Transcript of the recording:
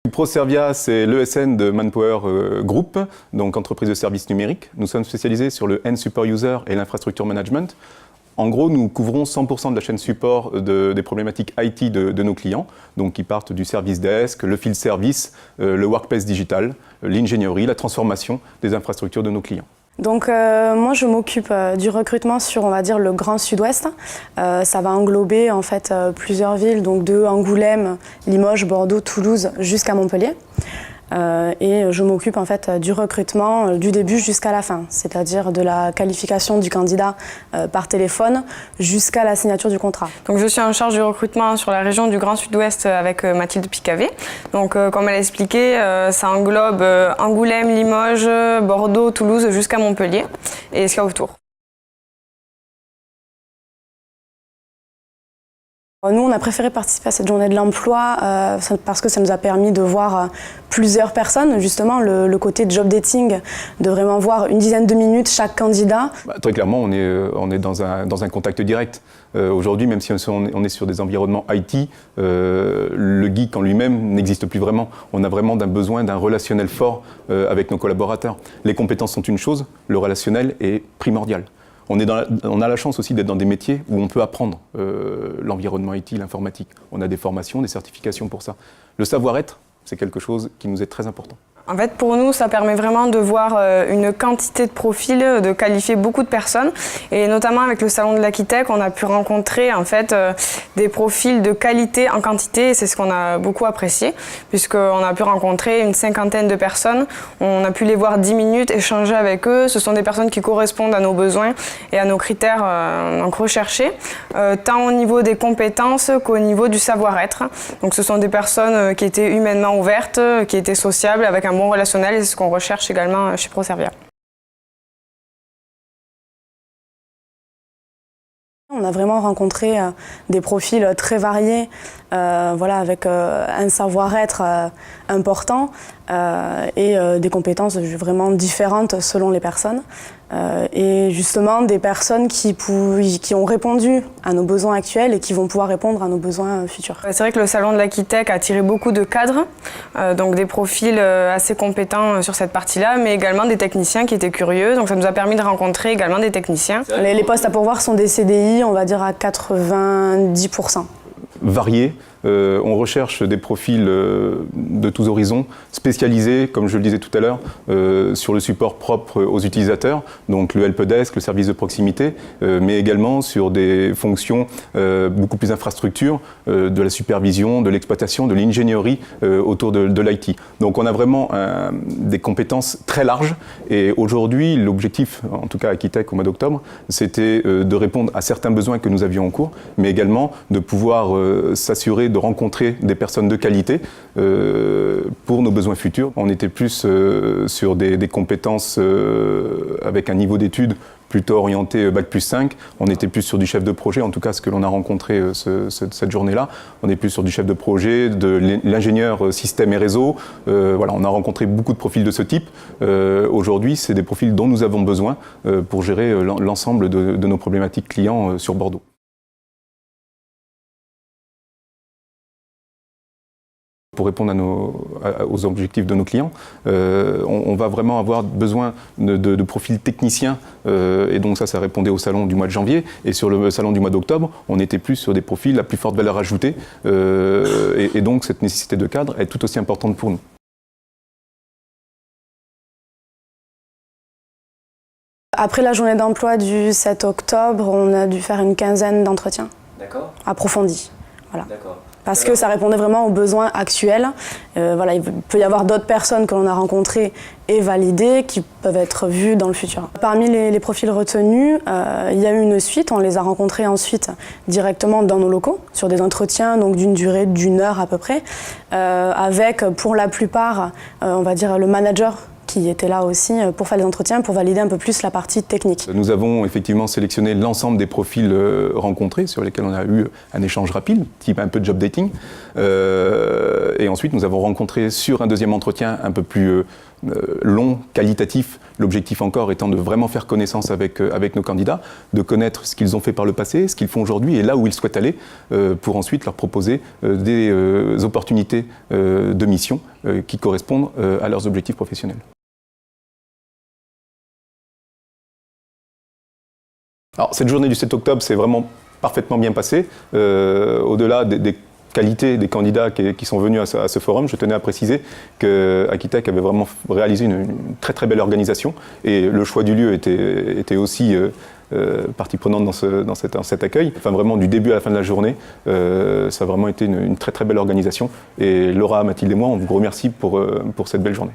Proservia, c'est l'ESN de Manpower Group, donc entreprise de services numériques. Nous sommes spécialisés sur le End Super User et l'infrastructure management. En gros, nous couvrons 100% de la chaîne support des problématiques IT de nos clients, donc qui partent du service desk, le field service, le workplace digital, l'ingénierie, la transformation des infrastructures de nos clients. Donc moi je m'occupe du recrutement sur, on va dire, le Grand Sud-Ouest. Ça va englober en fait plusieurs villes, donc de Angoulême, Limoges, Bordeaux, Toulouse jusqu'à Montpellier. Et je m'occupe en fait du recrutement du début jusqu'à la fin, c'est-à-dire de la qualification du candidat par téléphone jusqu'à la signature du contrat. Donc je suis en charge du recrutement sur la région du Grand Sud-Ouest avec Mathilde Picavé. Donc comme elle a expliqué, ça englobe Angoulême, Limoges, Bordeaux, Toulouse jusqu'à Montpellier et ce qu'il y a autour. Nous, on a préféré participer à cette journée de l'emploi parce que ça nous a permis de voir plusieurs personnes, justement, le côté job dating, de vraiment voir une dizaine de minutes chaque candidat. Très clairement, on est dans un contact direct. Aujourd'hui, même si on est sur des environnements IT, le geek en lui-même n'existe plus vraiment. On a vraiment besoin d'un relationnel fort avec nos collaborateurs. Les compétences sont une chose, le relationnel est primordial. On a la chance aussi d'être dans des métiers où on peut apprendre l'environnement IT, l'informatique. On a des formations, des certifications pour ça. Le savoir-être, c'est quelque chose qui nous est très important. En fait, pour nous, ça permet vraiment de voir une quantité de profils, de qualifier beaucoup de personnes. Et notamment avec le salon de l'Akitech, on a pu rencontrer en fait des profils de qualité en quantité. Et c'est ce qu'on a beaucoup apprécié, puisqu'on a pu rencontrer une 50aine de personnes. On a pu les voir 10 minutes, échanger avec eux. Ce sont des personnes qui correspondent à nos besoins et à nos critères donc recherchés, tant au niveau des compétences qu'au niveau du savoir-être. Donc ce sont des personnes qui étaient humainement ouvertes, qui étaient sociables, avec un bon relationnel, et c'est ce qu'on recherche également chez Proservia. On a vraiment rencontré des profils très variés, voilà, avec un savoir-être important et des compétences vraiment différentes selon les personnes. Et justement des personnes qui ont répondu à nos besoins actuels et qui vont pouvoir répondre à nos besoins futurs. C'est vrai que le salon de l'Akitech a attiré beaucoup de cadres, donc des profils assez compétents sur cette partie-là, mais également des techniciens qui étaient curieux, donc ça nous a permis de rencontrer également des techniciens. Les postes à pourvoir sont des CDI, on va dire à 90%. Variés. On recherche des profils de tous horizons, spécialisés, comme je le disais tout à l'heure, sur le support propre aux utilisateurs, donc le helpdesk, le service de proximité, mais également sur des fonctions beaucoup plus infrastructures, de la supervision, de l'exploitation, de l'ingénierie autour de l'IT. Donc on a vraiment des compétences très larges, et aujourd'hui l'objectif, en tout cas à Akitech au mois d'octobre, c'était de répondre à certains besoins que nous avions en cours, mais également de pouvoir s'assurer de rencontrer des personnes de qualité pour nos besoins futurs. On était plus sur des compétences avec un niveau d'études plutôt orienté Bac+5. On était plus sur du chef de projet, en tout cas ce que l'on a rencontré cette journée-là. On est plus sur du chef de projet, de l'ingénieur système et réseau. Voilà, on a rencontré beaucoup de profils de ce type. Aujourd'hui, c'est des profils dont nous avons besoin pour gérer l'ensemble de nos problématiques clients sur Bordeaux. Pour répondre aux objectifs de nos clients, on va vraiment avoir besoin de profils techniciens, et donc ça répondait au salon du mois de janvier, et sur le salon du mois d'octobre, on était plus sur des profils à plus forte valeur ajoutée, et donc cette nécessité de cadre est tout aussi importante pour nous. Après la journée d'emploi du 7 octobre, on a dû faire une quinzaine d'entretiens approfondis. Voilà. Parce que ça répondait vraiment aux besoins actuels. Voilà, il peut y avoir d'autres personnes que l'on a rencontrées et validées qui peuvent être vues dans le futur. Parmi les profils retenus, il y a eu une suite. On les a rencontrés ensuite directement dans nos locaux, sur des entretiens donc d'une durée d'1 heure à peu près, avec pour la plupart, on va dire, le manager qui était là aussi pour faire les entretiens, pour valider un peu plus la partie technique. Nous avons effectivement sélectionné l'ensemble des profils rencontrés, sur lesquels on a eu un échange rapide, type un peu de job dating. Et ensuite, nous avons rencontré sur un deuxième entretien un peu plus long, qualitatif, l'objectif encore étant de vraiment faire connaissance avec nos candidats, de connaître ce qu'ils ont fait par le passé, ce qu'ils font aujourd'hui et là où ils souhaitent aller, pour ensuite leur proposer des opportunités de mission qui correspondent à leurs objectifs professionnels. Alors, cette journée du 7 octobre s'est vraiment parfaitement bien passée. Au-delà des qualités des candidats qui sont venus à ce forum, je tenais à préciser qu'Akitech avait vraiment réalisé une très très belle organisation et le choix du lieu était aussi partie prenante dans cet accueil. Enfin, vraiment, du début à la fin de la journée, ça a vraiment été une très très belle organisation. Et Laura, Mathilde et moi, on vous remercie pour cette belle journée.